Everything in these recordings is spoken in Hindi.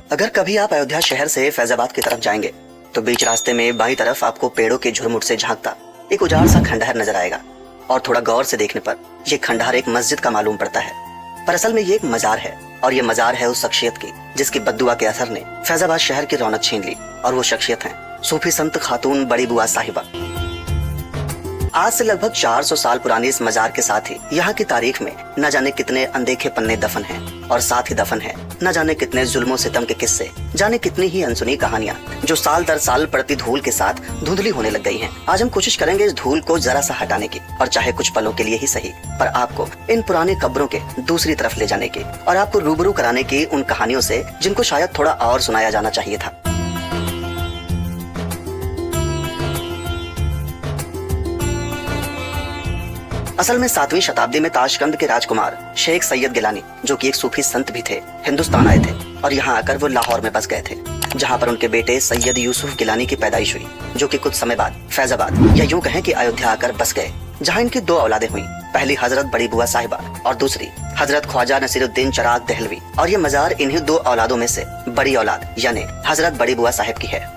अगर कभी आप अयोध्या शहर से फैजाबाद की तरफ जाएंगे तो बीच रास्ते में बाईं तरफ आपको पेड़ों के झुरमुट से झांकता एक उजाड़ सा खंडहर नजर आएगा और थोड़ा गौर से देखने पर यह खंडहर एक मस्जिद का मालूम पड़ता है, पर असल में ये एक मजार है। और ये मजार है उस शख्सियत की जिसकी बद्दुआ के असर ने फैजाबाद शहर की रौनक छीन ली, और वो शख्सियत है सूफी संत खातून बड़ी बुआ साहिबा। आज से लगभग 400 साल पुरानी इस मजार के साथ ही यहाँ की तारीख में न जाने कितने अनदेखे पन्ने दफन हैं, और साथ ही दफन है न जाने कितने जुल्मों सितम के किस्से, जाने कितनी ही अनसुनी कहानियाँ जो साल दर साल पड़ती धूल के साथ धुंधली होने लग गई हैं। आज हम कोशिश करेंगे इस धूल को जरा सा हटाने की, और चाहे कुछ पलों के लिए ही सही, पर आपको इन पुरानी कब्रों के दूसरी तरफ ले जाने की और आपको रूबरू कराने की उन कहानियों से जिनको शायद थोड़ा और सुनाया जाना चाहिए था। असल में 7वीं शताब्दी में ताशकंद के राजकुमार शेख सैयद गिलानी, जो कि एक सूफी संत भी थे, हिंदुस्तान आए थे और यहाँ आकर वो लाहौर में बस गए थे, जहाँ पर उनके बेटे सैयद यूसुफ गिलानी की पैदाइश हुई, जो कि कुछ समय बाद फैजाबाद या यूं कहें कि अयोध्या आकर बस गए, जहाँ इनकी 2 औलादें हुई। पहली हजरत बड़ी बुआ साहिबा और दूसरी हजरत ख्वाजा नसीरुद्दीन चिराग दहलवी। और ये मजार इन्हीं 2 औलादों में से बड़ी औलाद यानी हजरत बड़ी बुआ साहिब की है।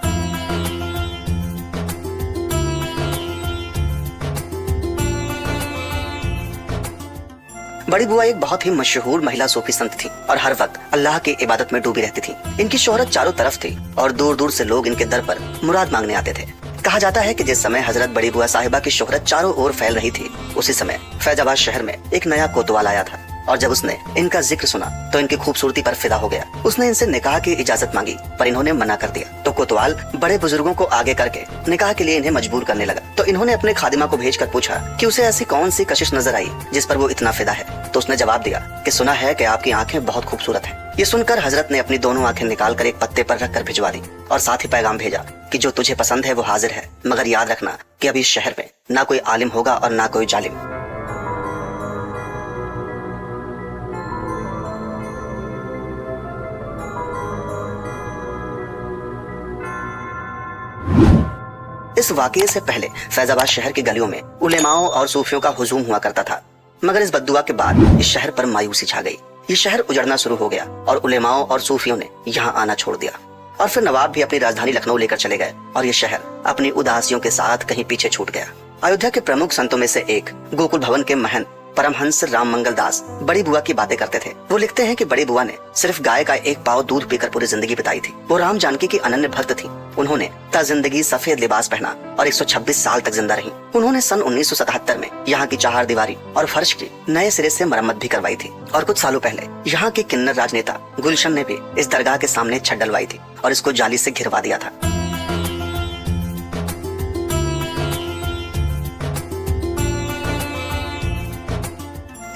बड़ी बुआ एक बहुत ही मशहूर महिला सूफी संत थी और हर वक्त अल्लाह की इबादत में डूबी रहती थी। इनकी शोहरत चारों तरफ थी और दूर दूर से लोग इनके दर पर मुराद मांगने आते थे। कहा जाता है कि जिस समय हजरत बड़ी बुआ साहिबा की शोहरत चारों ओर फैल रही थी, उसी समय फैजाबाद शहर में एक नया कोतवाल आया था, और जब उसने इनका जिक्र सुना तो इनकी खूबसूरती पर फिदा हो गया। उसने इनसे निकाह की इजाजत मांगी, पर इन्होंने मना कर दिया। तो कोतवाल बड़े बुजुर्गों को आगे करके निकाह के लिए इन्हें मजबूर करने लगा। तो इन्होंने अपने खादिमा को भेजकर पूछा कि उसे ऐसी कौन सी कशिश नजर आई जिस पर वो इतना फिदा है। तो उसने जवाब दिया कि सुना है कि आपकी आंखें बहुत खूबसूरत हैं। ये सुनकर हजरत ने अपनी दोनों आंखें निकालकर एक पत्ते पर रखकर भिजवा दी और साथ ही पैगाम भेजा कि जो तुझे पसंद है वो हाजिर है, मगर याद रखना कि अभी इस शहर में ना कोई आलिम होगा और ना कोई जालिम। इस वाकये से पहले फैजाबाद शहर की गलियों में उलेमाओं और सूफियों का हुजूम हुआ करता था, मगर इस बद्दुआ के बाद इस शहर पर मायूसी छा गई। ये शहर उजड़ना शुरू हो गया और उलेमाओं और सूफियों ने यहाँ आना छोड़ दिया, और फिर नवाब भी अपनी राजधानी लखनऊ लेकर चले गए और ये शहर अपनी उदासियों के साथ कहीं पीछे छूट गया। अयोध्या के प्रमुख संतों में से एक गोकुल भवन के महंत परमहंस राम मंगल दास बड़ी बुआ की बातें करते थे। वो लिखते हैं कि बड़ी बुआ ने सिर्फ गाय का एक पाव दूध पीकर पूरी जिंदगी बिताई थी। वो राम जानकी की अनन्य भक्त थी। उन्होंने ता जिंदगी सफेद लिबास पहना और 126 साल तक जिंदा रही। उन्होंने सन 1977 में यहाँ की 4 दीवारी और फर्श की नए सिरे से मरम्मत भी करवाई थी। और कुछ सालों पहले यहाँ के किन्नर राजनेता गुलशन ने भी इस दरगाह के सामने छत डलवाई थी और इसको जाली से घिरवा दिया था।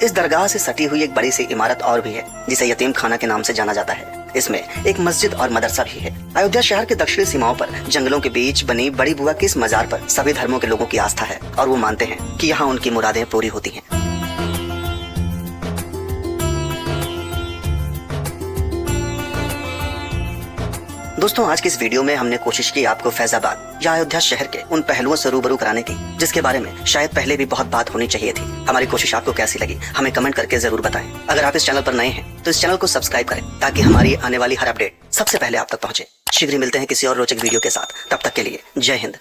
इस दरगाह से सटी हुई एक बड़ी सी इमारत और भी है, जिसे यतीम खाना के नाम से जाना जाता है। इसमें एक मस्जिद और मदरसा भी है। अयोध्या शहर के दक्षिणी सीमाओं पर जंगलों के बीच बनी बड़ी बुआ की इस मजार पर सभी धर्मों के लोगों की आस्था है और वो मानते हैं कि यहाँ उनकी मुरादें पूरी होती हैं। दोस्तों, आज की इस वीडियो में हमने कोशिश की आपको फैजाबाद या अयोध्या शहर के उन पहलुओं से रूबरू कराने की जिसके बारे में शायद पहले भी बहुत बात होनी चाहिए थी। हमारी कोशिश आपको कैसी लगी हमें कमेंट करके जरूर बताएं। अगर आप इस चैनल पर नए हैं तो इस चैनल को सब्सक्राइब करें ताकि हमारी आने वाली हर अपडेट सबसे पहले आप तक पहुंचे। शीघ्र ही मिलते हैं किसी और रोचक वीडियो के साथ। तब तक के लिए जय हिंद।